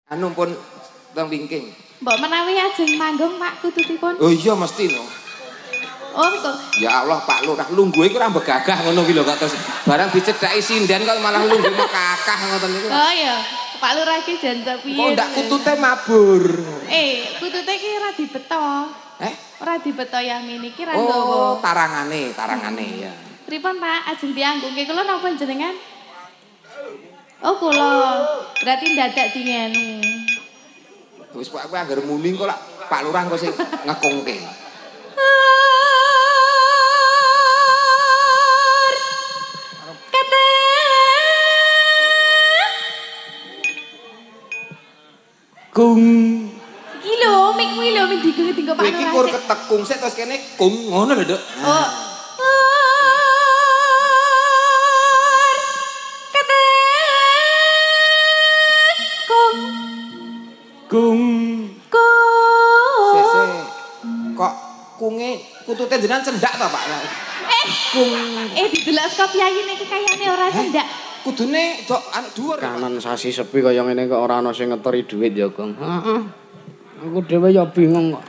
Anu pun teng wingking. Mbok menawi ajeng manggung Pak kudutipun. Oh iya mesti no. Oh kok. Ya Allah Pak Lurah lungguhe iki ora begagah ngono ki lho kok terus barang dicedhaki sinden kok malah lungguh mekakah ngoten niku. Oh iya, Pak Lurah iki janjak piye? Kok ndak kutute mabur. Kutute iki ora dibeto. Ora dibeto yang ini ki ra nggawa. Oh, tarangane ya. Pripun Pak, ajeng dianggungke kula napa jenengan? Oh kula. Berarti dadak dingenu. Wis Pak kowe anggere muni kok lak Pak Lurah kok sing ngekungke. Kung. Iki lho, mik kuwi lho mik dienggo Pak Lurah. Iki kur ketekung sik terus kene kung ngono lho, Duk. Oh. Kung. Sese. Kok kunge kutute jenengan cendak to, Pak? Kung. Didelok saka piyayine iki kayane ora cendak. Kudune dok anu dhuwur. Kanan sasi sepi kaya ngene kok ora ana sing ngeteri dhuwit ya, Gong. Heeh. Aku dhewe ya bingung kok.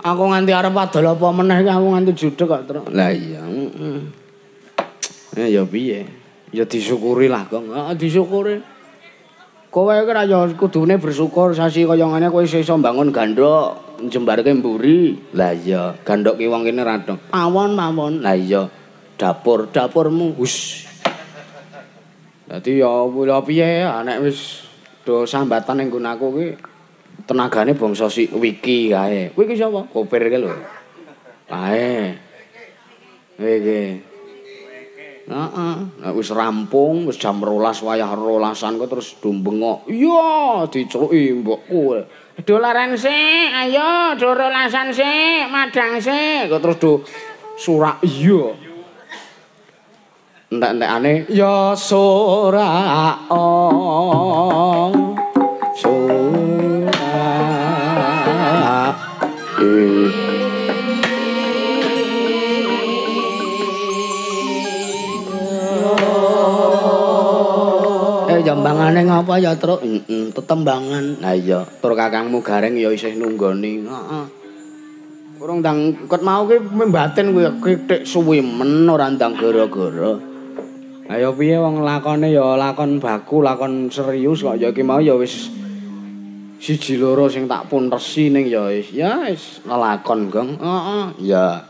Aku nganti arep adol apa meneh iki aku nganti judeg kok, Tru. Lah iya, heeh. Ya piye? Ya disyukuri lah, Gong. Heeh, disyukuri. Kowe iki ra ya kudune bersyukur sasi kaya ngene kowe iso mbangun gandok, njembarke mburi. Lah iya, gandok ki wong kene ra dong. Mawon. Lah iya, dapurmu. Wus. Dadi ya piye nek wis do sambatan ning nggon aku ki tenagane bangsa si wiki kae. Kowe iki sapa? Kopir ki lho. Kae. Iki. Heeh, nek wis rampung wis jam 12 wayah 12-an kok terus do bengok. Iya, diceluki mbokku. Dolaren sik, ayo do 12-an sik, madang sik. Kok terus do surak iya. Entek-entekane ya sora jambangane ngapa ya, Truk? Tetembangan. Lah iya, tur kakangmu Gareng ya isih nunggoni. Heeh. Urung ndang ket mau ki batin kuwi kithik suwi men ora ndang gara-gara. Ayo piye wong lakone ya lakon baku, lakon serius kok ya iki mau ya wis siji loro sing tak punresi ning ya wis lelakon, Gong. Heeh, ya.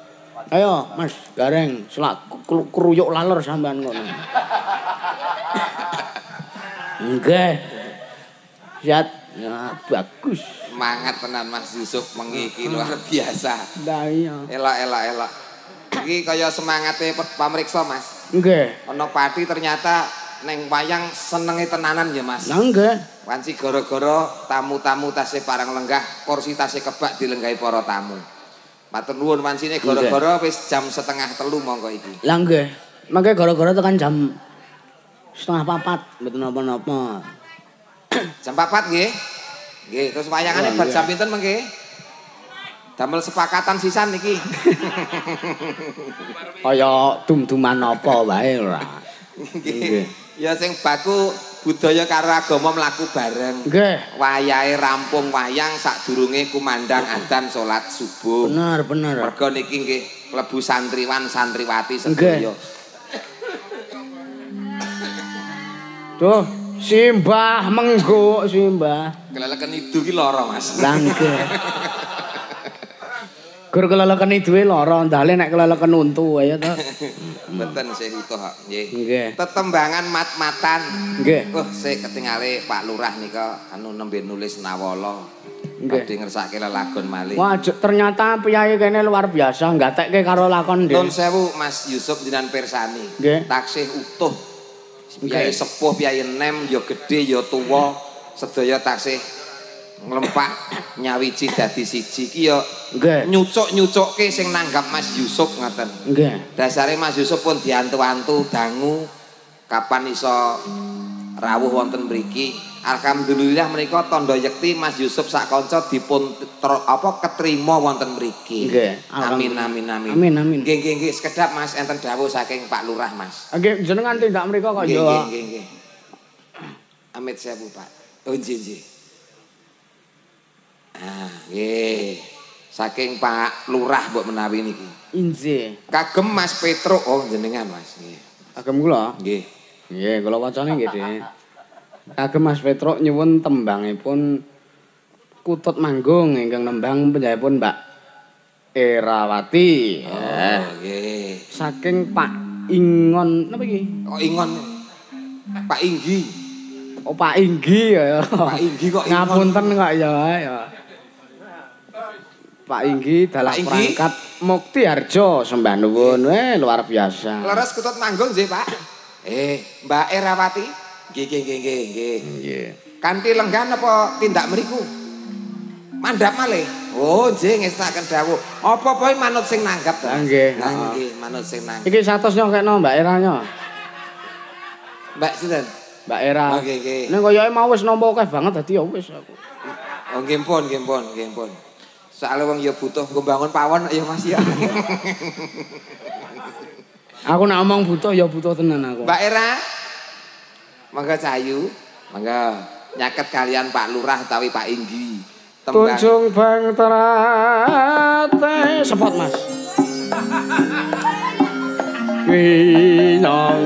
Ayo Mas Gareng, selak kruyuk laler sampean ngono. Nggih. Siap. Ya bagus. Semangat tenan Mas Yusuf mengi iki luar biasa. Lah iya. Elok. Iki kaya semangate pamriksa, Mas. Nggih. Ana pati ternyata neng wayang senenge tenanan ya, Mas. Lah nggih. Wanci gara-gara tamu-tamu tasih parang lenggah, kursi tasih kebak dilenggahi para tamu. Matur nuwun wancine gara-gara wis jam 3:30 monggo iki. Lah nggih. Mangke gara-gara tekan jam 3:30 mboten napa-napa. Jam 4 nggih. Nggih, terus wayangane bar jam pinten mengke? Damel sepakatan sisan niki. Kaya dum-duman apa wae ora. Nggih. Ya sing baku budaya karo agama mlaku bareng. Nggih. Wayahe rampung wayang sadurunge kumandang adzan salat subuh. Bener. Mergo niki nggih klebu santriwan santriwati sedaya. Duh, Simbah mengguk Simbah. Keleleken idu ki lara, Mas. Lah nggih. Gur keleleken iduwe lara, ndale nek keleleken untu ya to. Mboten sih utuh kok. Nggih. Tetembangan mat-matan. Nggih. Sik ketingale Pak Lurah nika anu nembe nulis nawala. Nggih. Badhe ngersake lelagon malih. Wah, ternyata piyai kene luar biasa, nggatekke karo lakon Nuwun sewu Mas Yusuf jenengan pirsani. Nggih. Taksih utuh. Piyai sepuh, piyai enem, ya gedhe, ya tuwa, sedaya taksih nglempak nyawiji dadi siji iki ya nyucuk-nyucukke sing nanggap Mas Yusuf ngoten. Nggih. Dasare Mas Yusuf pun diantu-antu dangu kapan iso rawuh wonten mriki. Alhamdulillah menika tandha yekti Mas Yusuf sak kanca dipun ketrima wonten mriki. Nggih. Amin. Nggih. Sekedap Mas enten dawuh saking Pak Lurah, Mas. Nggih, jenengan tindak mriku kok ya. Nggih. Amit sewu, Pak. Oh nggih. Ah, nggih. Saking Pak Lurah mbok menawi niki. Inggih. Kagem Mas Petruk, oh jenengan Mas. Nggih. Kagem kula? Nggih. Nggih, kula wacane nggih, Dik. Kagem Mas Petruk nyuwun tembangipun Kutut Manggung ingkang nembang penjahipun Mbak Erawati. Oh, nggih. Saking Pak Ingon napa iki? Oh, Ingon. Pak Inggi. Oh, Pak Inggi ya. Pak Inggi kok Ingon. Ngapunten kok ya. Pak Inggi dalah perangkat Mukti Harjo sembah nuwun. Luar biasa. Leres Kutut Manggung nggih, Pak. Mbak Erawati. Nggih. Kanthi lenggan apa tindak mriku? Mandhap malih. Oh, nggih ngestaken dawuh. Apa-apa manut sing nanggap to. Nggih. Nggih, manut sing nanggap. Iki 100 nyokekno Mbak Eranya. Mbak sinten? Mbak Era. Oh, nggih. Ning koyoke mau wis nampa akeh banget dadi ya wis aku. Oh, nggih pun. Soale wong ya butuh nggo bangun pawon ya Mas ya. Aku nek omong butuh ya butuh tenan aku. Mbak Era. Mangga cayu, mangga nyaket kalian Pak Lurah utawi Pak Inggi. Tunjung bang terate sepot Mas. Winong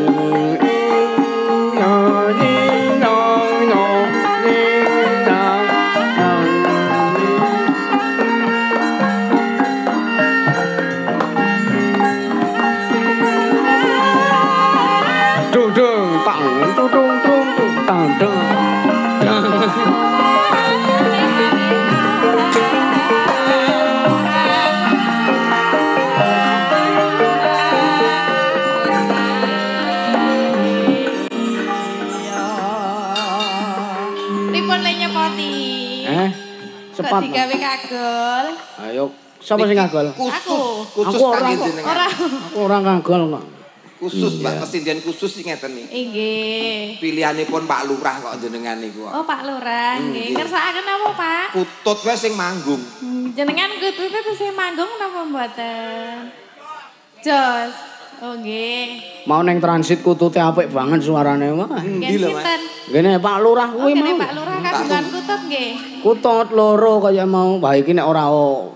Kok digawe kagol? Ayo, sapa sing kagol? Khusus kangge jenengan. Aku ora kagol kok. Khusus Mbak Presiden khusus sing ngeten iki. Nggih. Pilihanipun Pak Lurah kok jenengan niku. Oh, Pak Lurah, nggih. Kersakaken apa, Pak? Kutut wae sing manggung. Jenengan kutute sing manggung napa mboten? Jos. Oh, nggih. Mau neng transit kutute apik banget suarane mah. Endi lho, Mas? Ngene Pak Lurah kuwi Kene mau. Pak Lurah kagungan kutut nggih. Kutut loro kaya mau. Wah iki nek ora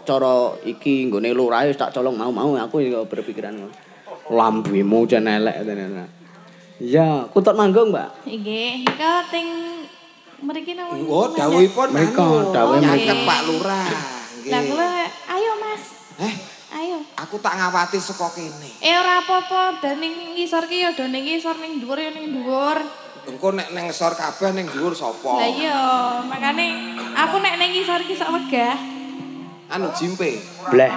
cara iki nggone lurahe tak colong mau aku iki berpikiran ngono. Lambemu jan elek tenan. Iya, Kutut Manggung, Mbak. Nggih, nika teng mriki napa? Oh, dawuhipun mriko, dawuhe nyaket Pak Lurah. Nggih. Lah kula ayo Mas. Ayo. Aku tak ngawati saka kene. Ora apa-apa, dan ning ngisor ki ya do ning ngisor ning dhuwur ya ning dhuwur. Engko nek ning ngisor kabeh ning dhuwur sapa? Lah iya, makane aku nek ning ngisor ki sok wegah. Anu jimpe. Bleh.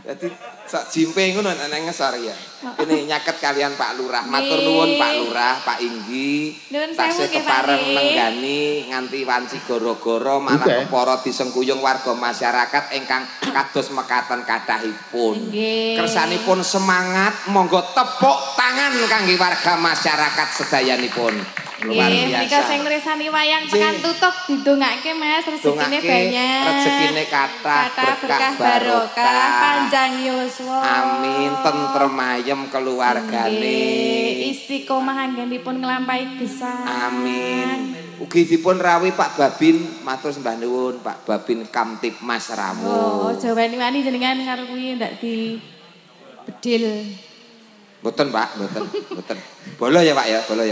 Jadi sak jimpe ngono nek ning ngisor ya. Ini nyaket kalian Pak Lurah. Matur nuwun Pak Lurah, Pak Inggi. Tasih kepareng nenggani nganti wanci gara-gara malah kepara disengkuyung warga masyarakat ingkang kados mekaten kathahipun. Kersanipun semangat, monggo tepuk tangan kangge warga masyarakat sedayanipun. Luar biasa. Nika sing ngresani wayang tekan tutuk didongake Mas, rezekine banyak. Rezekine kathah, berkah barokah, panjang yuswa. Amin, tentrem ayem keluargane. Istiqomah anggenipun nglampahi gesang. Amin. Ugi dipun rawuhi Pak Babin, matur sembah nuwun Pak Babin Kamtipmas rawuh. Oh, jawani-wani jenengan karo kuwi ndak di bedil. Mboten Pak, mboten. Bolo ya Pak ya, bolo.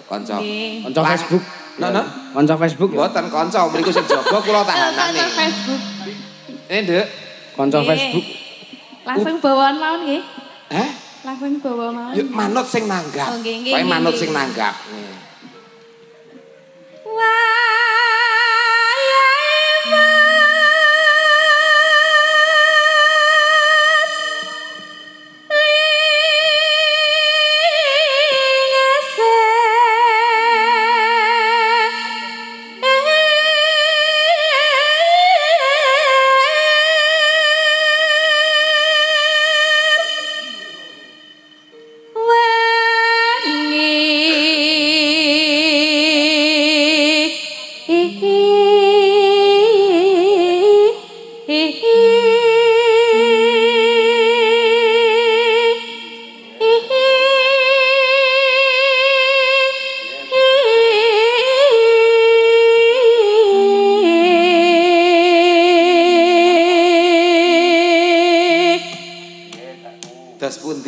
Kanca. Kanca Facebook. Nono? Kanca Facebook. Mboten kanca, mriku sing jaga kula tahanane. Kanca Facebook. Nduk. Kanca Facebook. Langsung bawaan mawon nggih. Hah? Langsung bawa mawon. Yuk manut sing nanggap. Kowe manut sing nanggap.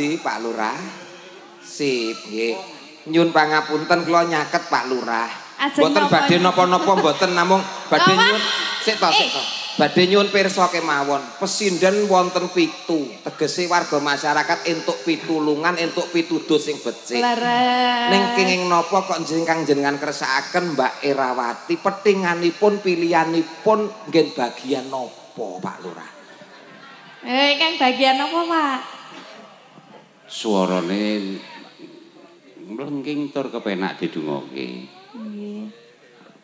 pundi Pak Lurah? Sip, nggih. Nyun pangapunten kula nyaket Pak Lurah. Mboten badhe napa-napa mboten namung badhe nyun sik to. Badhe nyun pirsa kemawon. Pesinden wonten 7. Tegese warga masyarakat entuk pitulungan, entuk pituduh sing becik. Ning kenging napa kok kang jenengan kersakaken Mbak Erawati petinganipun pilihanipun nggih bagian napa Pak Lurah? Kang bagian apa, Pak? Suarane mlengking tur kepenak didungokke. Nggih.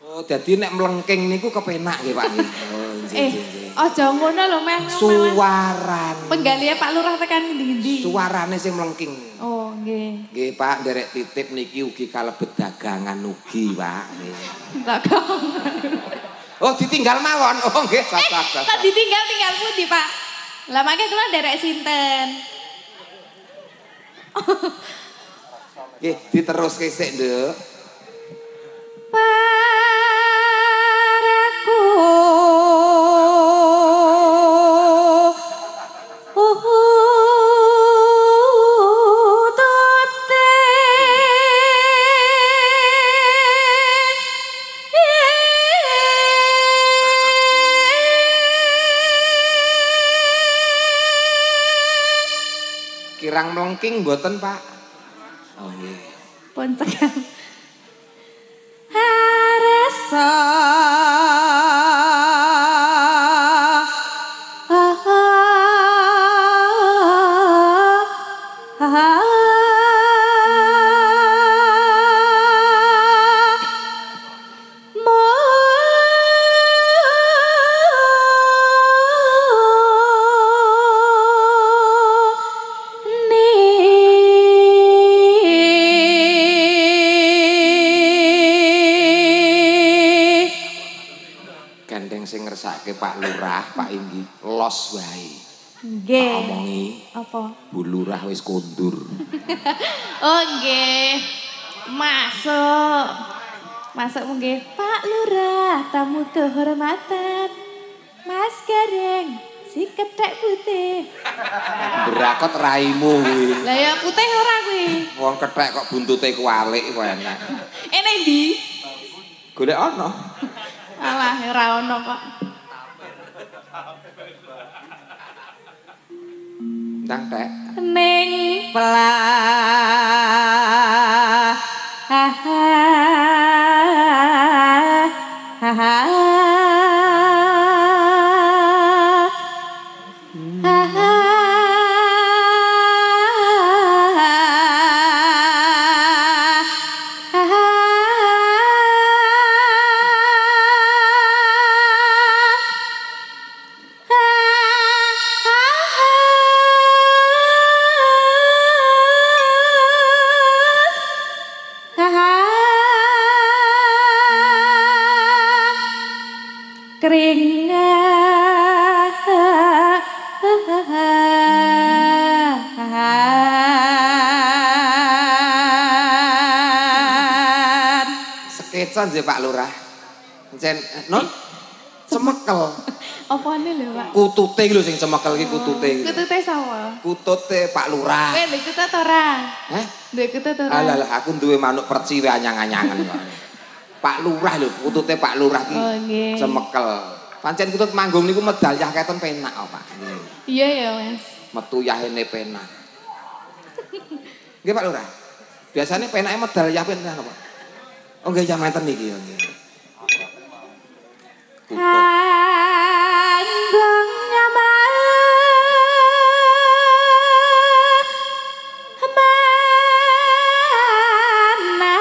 Oh, dadi nek mlengking niku kepenak nggih Pak nggih. Oh, nggih. Aja ngono lho, Mas. Suarane. Penggalihe Pak Lurah tekan ndi-ndi? Suarane sing mlengking. Oh, nggih. Nggih, Pak, nderek titip niki ugi kalebet dagangan ugi, Pak. Dagangan. Oh, ditinggal mawon. Oh, nggih, sak-sak. Tak ditinggal pundi, Pak? Lah mangke kula nderek sinten? Nggih, diteruske sik, Nduk. Paraku Kirang melengking mboten, Pak? Oh, nggih. pun tekan. Haresa sing ngersake Pak Lurah, Pak Inggi, los wae. Nggih. Omongi. Apa? Bu Lurah wis kondur. Oh nggih. Masuk. Masuk nggih. Pak Lurah, tamu kehormatan. Mas Gareng, si kethek putih. Berakot raimu kuwi. Lah ya putih ora kuwi. Wong kethek kok buntute kualik kok enak. Ning ndi? Golek ana. Alah ora ono kok. Ndang tek. Ning pelah. Sekecan sih Pak Lurah. Encen non cemekel. Apane lho, Pak? Kutute iki lho sing cemekel iki kutute. Kutute sapa? Kutute Pak Lurah. Kowe ndek kutut ora? Heh? Ndek kutut ora? Alah aku duwe manuk perciwe anyang-anyangan kok. Pak Lurah lho, kutute Pak Lurah iki. Oh nggih. Cemekel. Pancen kutut manggung niku medaliah keten penak kok, Pak. Iya ya, Mas. Metu yahene penak. Nggih Pak Lurah. Biasanya penake medaliah penak apa? Oh nggih jam enten niki nggih. Anggong nyamar mana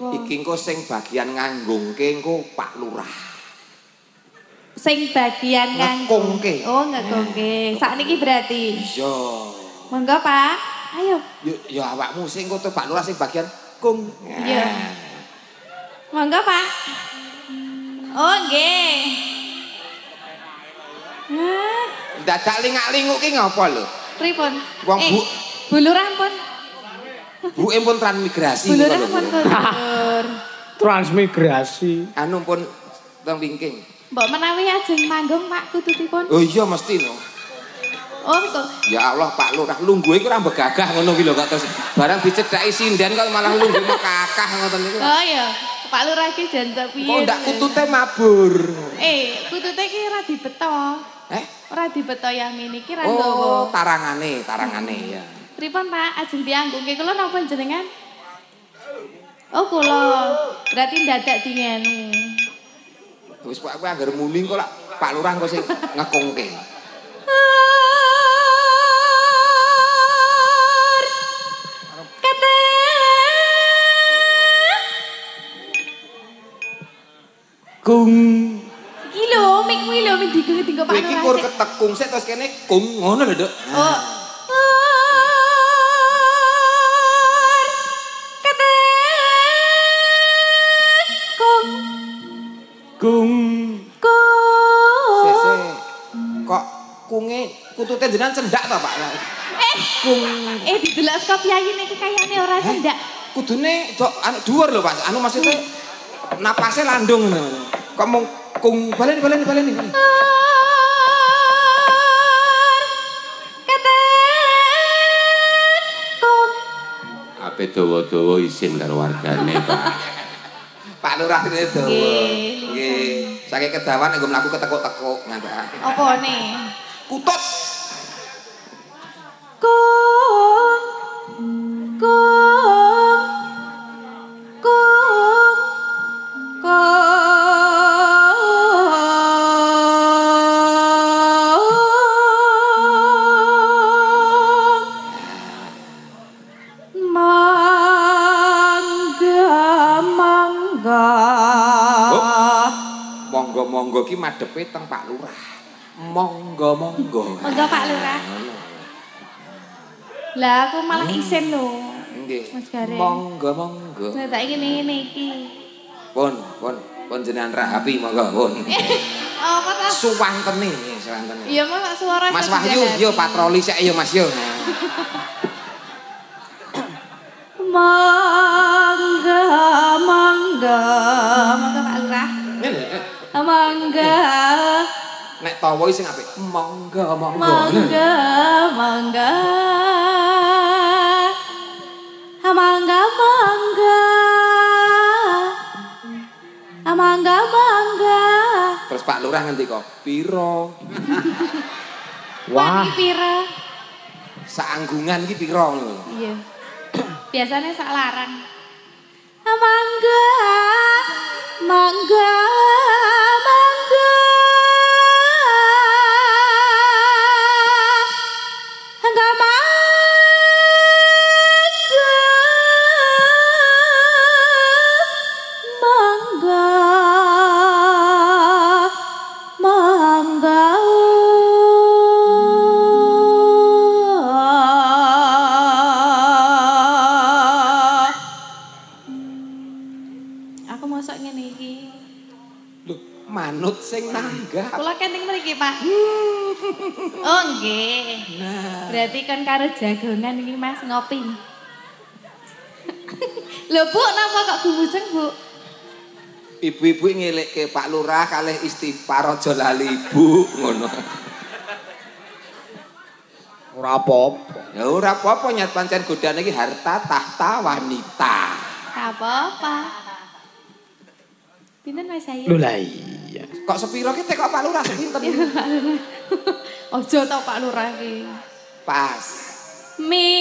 Iki engko sing bagian nganggungke engko Pak Lurah. Sing bagian ngekungke. Oh, ngekungke. Sakniki berarti. Iya. Monggo, Pak. Ayo. Ya awakmu sing kudu Pak Lurah sing bagian kung. Iya. Monggo, Pak. Oh, nggih. Dadak lingak-linguk ki ngapa lho? Pripun? Wong Bu. Bu Lurah pun. Bu pun transmigrasi. Bu Lurah pun transmigrasi. Anu pun teng wingking. Mbok menawi ajeng manggung Pak kudutipun. Oh iya mesti no. Oh betul. Ya Allah Pak Lurah lungguhe iki ora mbegagah ngono ki lho kok terus barang dicedhaki sinden kok malah lungguhe mekakah ngoten niku. Oh iya. Pak Lurah iki jan piye? Kok ndak kutute mabur. Kutute iki ora dibeto. Ora dibeto yang ini ki ra nggawa. Oh, tarangane ya. Pripun Pak ajeng dianggungke kula napa jenengan? Oh kula. Berarti dadak dingenu. Wis Pak kowe anggere muni kok Pak Lurah kok sing ngekungke. Kung. Iki lho, mik kuwi lho mik digo Pak Lurah. Iki kur ketekung sik terus kene kung ngono lho, Duk. Oh. Kung. Kok kunge kutute jenengan cendak to, Pak? Kung. Didelok saka piyayine iki kayane ora cendak. Kudune anu dhuwur lho, Pak. Anu maksudnya napase landung ngono. Kok mung kung baleni. Ape dawa-dawa isin karo wargane, Pak. Pak Lurah dene dawa. Nggih. Saking kedawan nek mlaku ketekuk-tekuk ngantek. Apa ne? Kutut. Monggo ki madhepe teng Pak Lurah. Monggo. Monggo Pak Lurah. Lah aku malah isin lho. Nggih. Mas Gareng. Monggo. Nah tak ngene iki. Pun jenengan rahapi monggo pun. Apa ta? Suwantene. Iya Mas suara Mas Wahyu yo patroli sik yo Mas yo. Monggo Pak Lurah. Ngene. Mangga. Nek tawa sing apik. Mangga. Terus Pak Lurah ngendika, "Piro?" Wah, piro? Saanggungan iki piro ngono. Iya. Biasanya sak larang. Mangga. Manut sing nanggap. Kula kenting mriki, Pak. Oh, nggih. Nah, berarti kan karo jagongan iki Mas ngopi. Lho, Bu, napa kok gumujeng, Bu? Ibu-ibu ngelekke Pak Lurah kalih istighfar aja lali Ibu ngono. Ora apa-apa. Ya ora apa-apa nyat pancen godane iki harta tahta wanita. Apa-apa. Pinten Mas Ayu? Lho lah iya. Kok sepiro ki tekok Pak Lurah sepinten? Ojo to Pak Lurah iki. Pas. Midhangete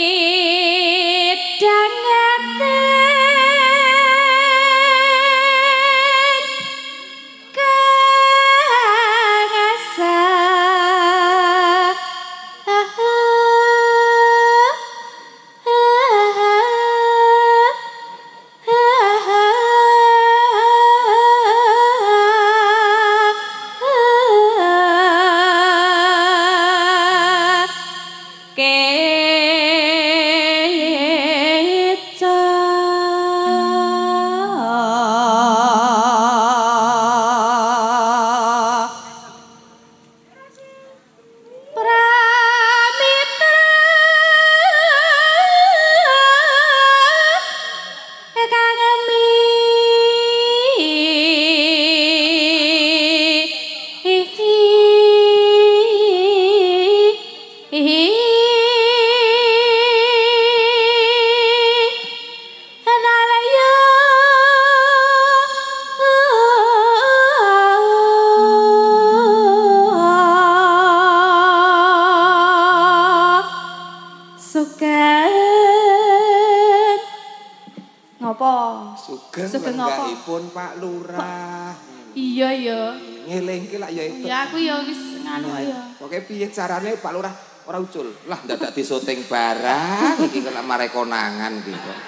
Ngopo? Sugeng lenggahipun Pak Lurah. Iya ya. Ngelingke lak ya itu. Ya aku ya wis nganu ya. Pokoke piye carane Pak Lurah ora ucul. Lah dadak disoting barang iki kok mare konangan iki kok.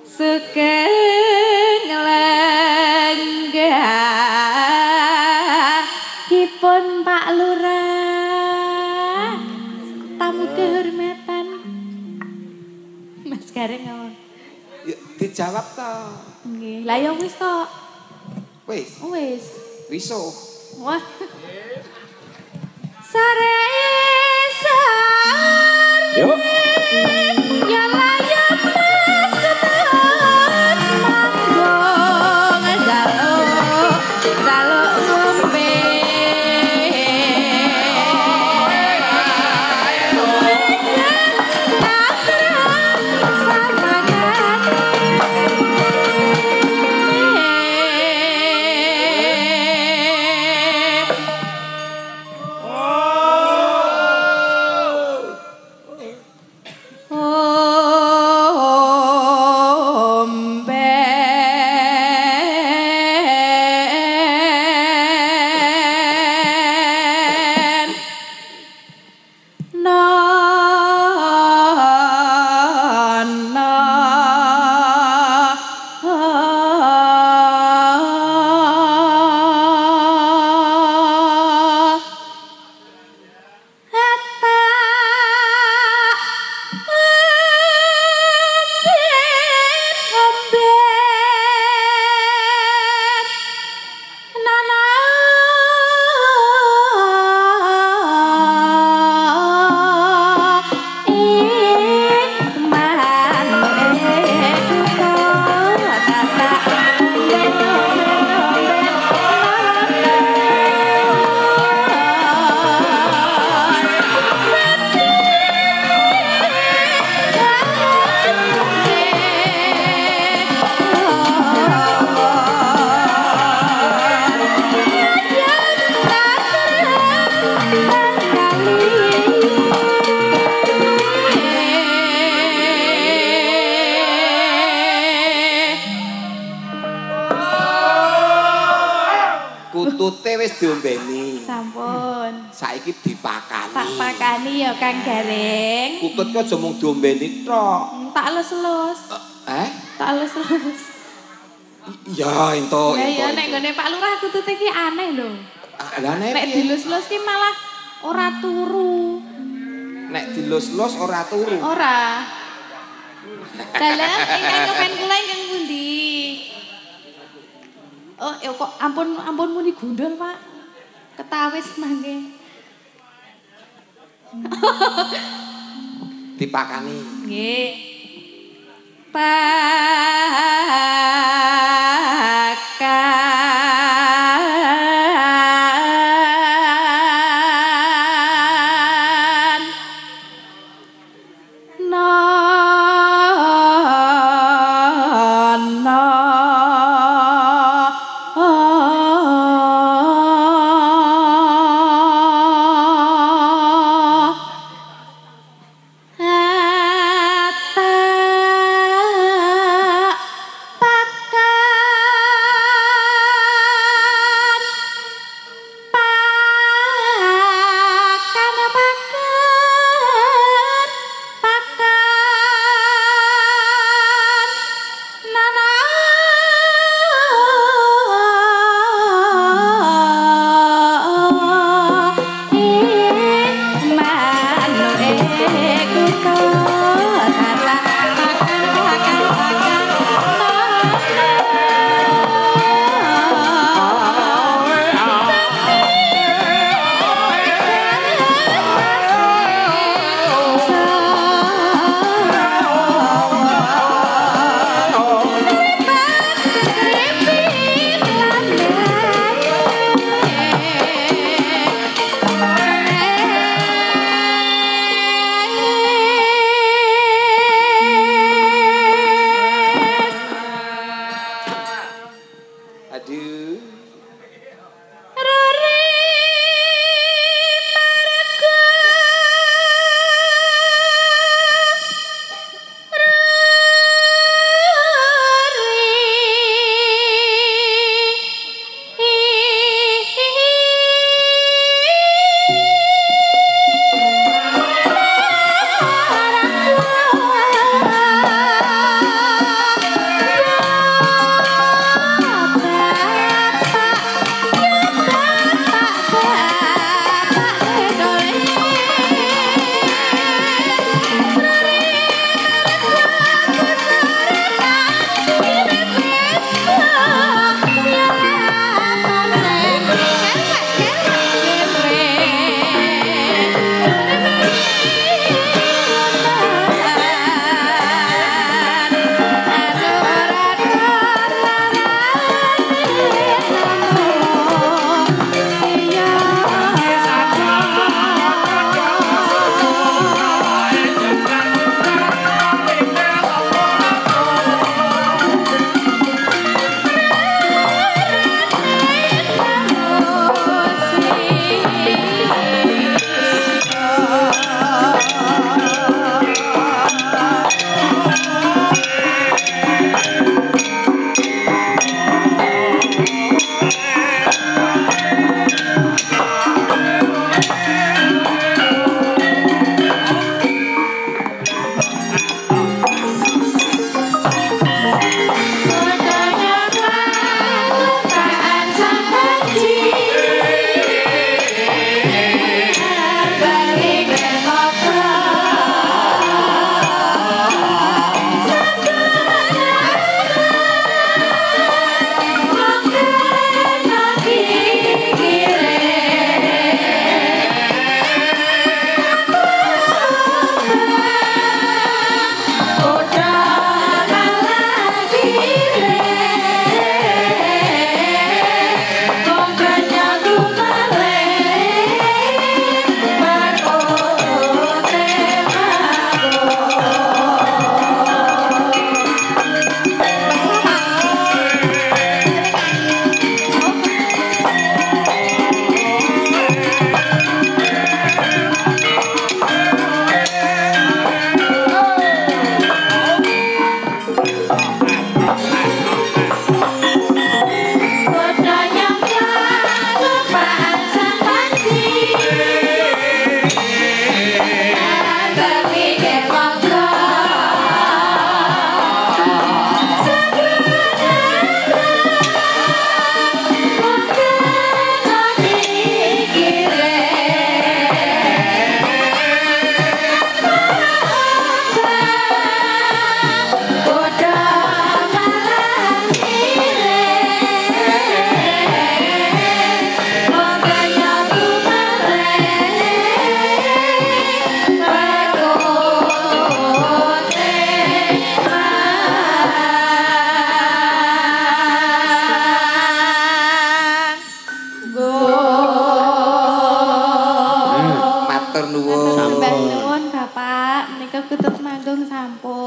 Sugeng lenggahipun Pak Lurah. Tamu kehormatan. Mas Gareng ngomong. Ya dijawab to. Nggih. Lah ya wis to. Wis. Wis. Wiso. Wah. Sare sare. Yo. Ya layan mas ketut manggung jaluk ngombe. Kutute wis diombeni. Sampun. Saiki dipakani. Tak pakani ya Kang Gareng. Kutut kok aja mung diombeni tok. Tak elus-elus. Tak elus-elus. Ya ento. Ya nek gone Pak Lurah kutute iki aneh lho. Lah nek dilus-lus ki malah ora turu. Nek dilus-lus ora turu. Ora. Dalam ingkang kepen kula ingkang pundi? Oh, ya kok ampun muni gundul, Pak. Ketawis mangke. Dipakani. Nggih. Pakan. No.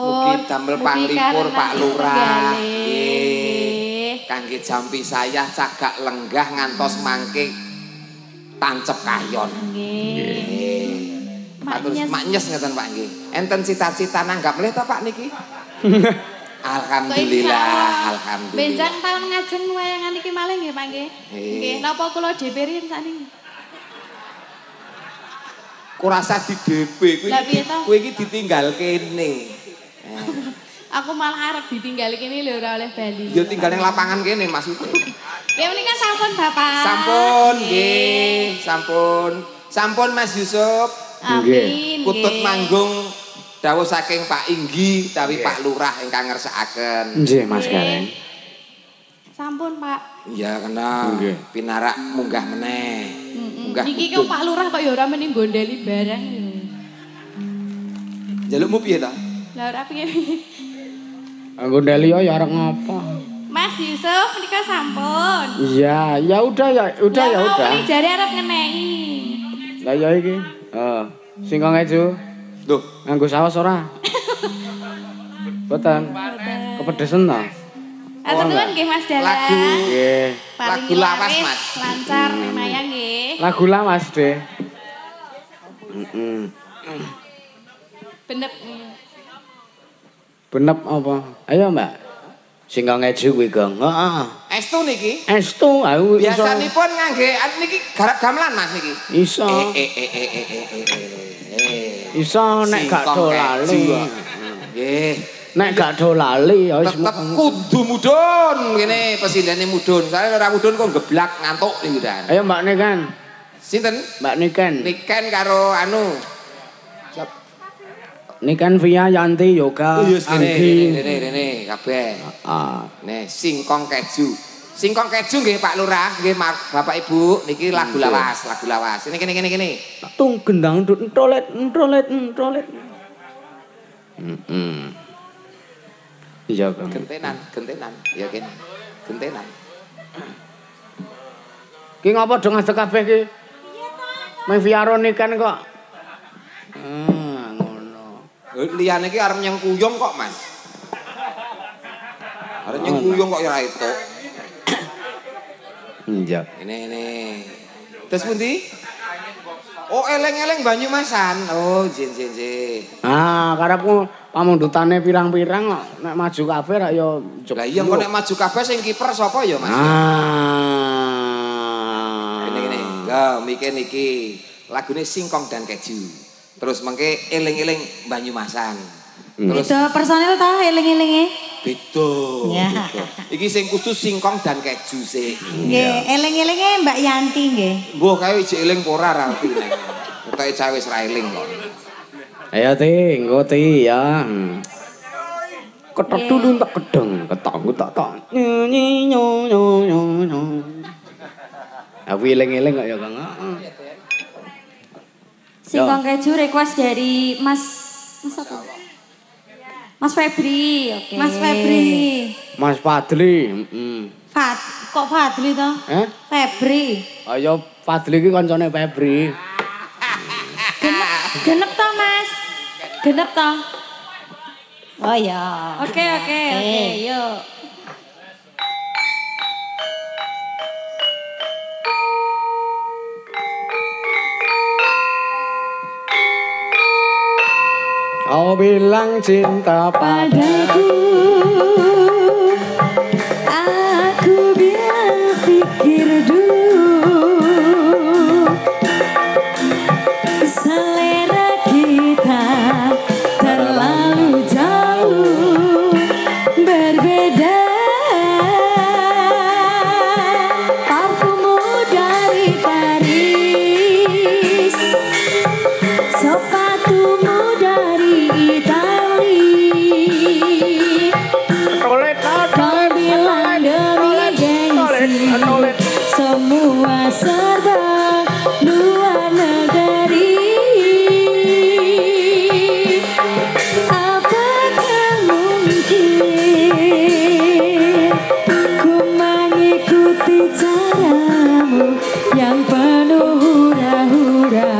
Sampun. Mugi damel panglipur Pak Lurah. Nggih. Kangge jampi saya cagak lenggah ngantos mangke tancep kayon. Nggih. Maknyes ngeten Pak nggih. Enten cita-cita nanggap mlih ta Pak niki? Alhamdulillah, alhamdulillah. Benjang taun ngajeng wayangan iki malih nggih Pak nggih. Nggih, napa kula DP riyen sakniki? Kurasa di DP kuwi iki ditinggal kene. Aku malah arep ditinggal kene lho ora oleh bali. Ya tinggal ning lapangan kene maksudnya. Ya menika sampun Bapak. Sampun nggih, sampun. Sampun Mas Yusuf. Amin. Putut manggung dawuh saking Pak Inggi utawi Pak Lurah ingkang ngersakaken. Nggih Mas Gareng. Sampun Pak. Iya kena pinarak munggah meneh. Munggah. Iki kok Pak Lurah kok ya ora meni gondeli barang lho. Jalukmu piye ta? Lah ora piye. Gondeli ya arep ngopo? Mas Yusuf menika sampun. Iya, ya udah ya udah. Ini jare arep ngeneki. Lah ya iki. Singkong keju. Loh, nganggo saus ora? Boten. Kepedesen ta? Atur nuwun nggih Mas Dalang. Lagu. Nggih. Lagu lawas Mas. Lancar lumayan nggih. Lagu lawas, Deh. Benep. Benep apa? Ayo, Mbak. Singkong keju kuwi, Gong. Heeh. Estu niki? Estu, aku iso. Biasanipun ngangge niki garap gamelan Mas niki. Iso. Iso nek gak do lali. Nggih. Nek gak do lali ya wis tetep kudu mudhun kene pesindene mudhun. Soale ora mudhun kok geblak ngantuk niku Dan. Ayo Mbak Niken. Sinten? Mbak Niken. Niken karo anu. Niken Via Yanti Yoga. Rene kabeh. Ah. Nih singkong keju. Singkong keju nggih Pak Lurah, nggih Bapak Ibu, niki lagu lawas. Ini kene. Tung gendang entolet. Iya, Kang. Gentenan. Ya kene. Gentenan. Ki ngapa do ngadeg kabeh ki? Meng Viaro Niken kok. Ngono. Liyane iki arep nyang kuyung kok, Mas. Arep nyang kuyung kok ya ora etuk. Iya. Ini. Terus pundi? Oh, eleng-eleng Banyumasan. Oh, jin. Ah, karepku pamundutane pirang-pirang kok nek maju kabeh rak ya jog. Lah iya kok nek maju kabeh sing kiper sapa ya, Mas? Ini. Ya, mikir niki. Lagune Singkong dan Keju. Terus mengke eling-eling Banyumasan. Terus beda personil ta eling-elinge? Beda. Ya. Iki sing khusus Singkong dan Keju sih. Nggih, eling-elinge Mbak Yanti nggih. Mbah kae ijek eling ora ra ngerti nek. Ketoke cawe wis ra eling kok. Ayo Ti, engko Ti ya. Ketok dulu tak kedeng, ketok tok. Nyanyi nyo. Aku eling-eling kok ya, Kang. Singkong keju request dari Mas apa? Mas Febri, oke. Mas Febri. Mas Fadli, Kok Fadli to? Febri. Ayo Fadli ki kancane Febri. Genep to, Mas? Genep to? Oh ya. Oke, yuk. Kau bilang cinta padaku, aku bilang pikir dulu. Selera kita terlalu jauh berbeda. Parfummu dari Paris, sepatumu dari Itali. Kau bilang demi gengsi, semua serba luar negeri. Apakah mungkin ku mengikuti caramu yang penuh hura-hura?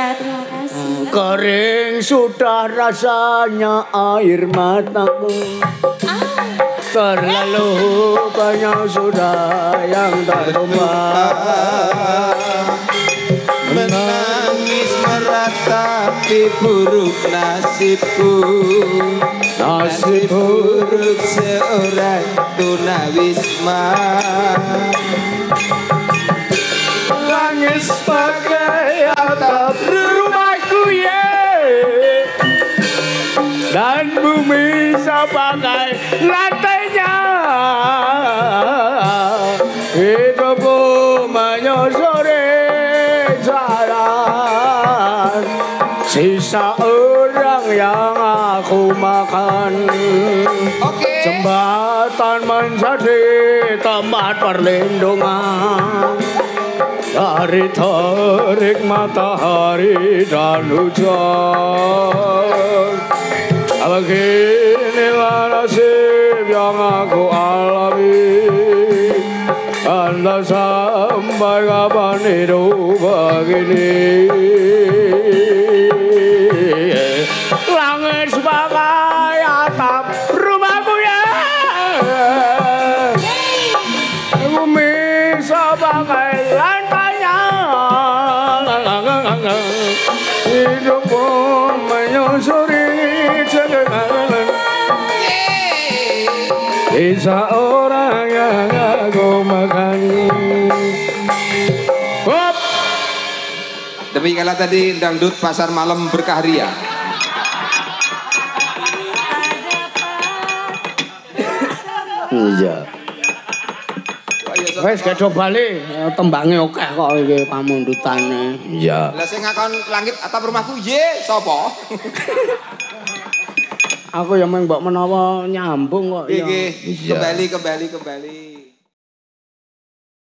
Ya, terima kasih. Kering sudah rasanya air mataku. Terlalu banyak sudah yang tak lupa. Menangis meratapi buruk nasibku. Nasib buruk seorang tunawisma. Langit sebagai atap rumahku dan bumi sebagai lantainya. Hidupku menyusuri jalan sisa orang yang aku makan. Jembatan menjadi tempat perlindungan dari terik matahari dan hujan. Beginilah nasib yang aku alami. Anda sampai kapan hidup begini? Langit sebagai atap rumahku ya. Bumi sebagai lantainya. Hidupku menyusuri jalan sisa orang yang aku makan. Demikianlah tadi dangdut pasar malam Berkah Ria. Iya. Wes kedo bali tembange akeh kok iki pamundutane. Iya. Lah sing ngakon langit atap rumahku ye sapa? Aku yang mbok menawa nyambung kok. Iki kembali.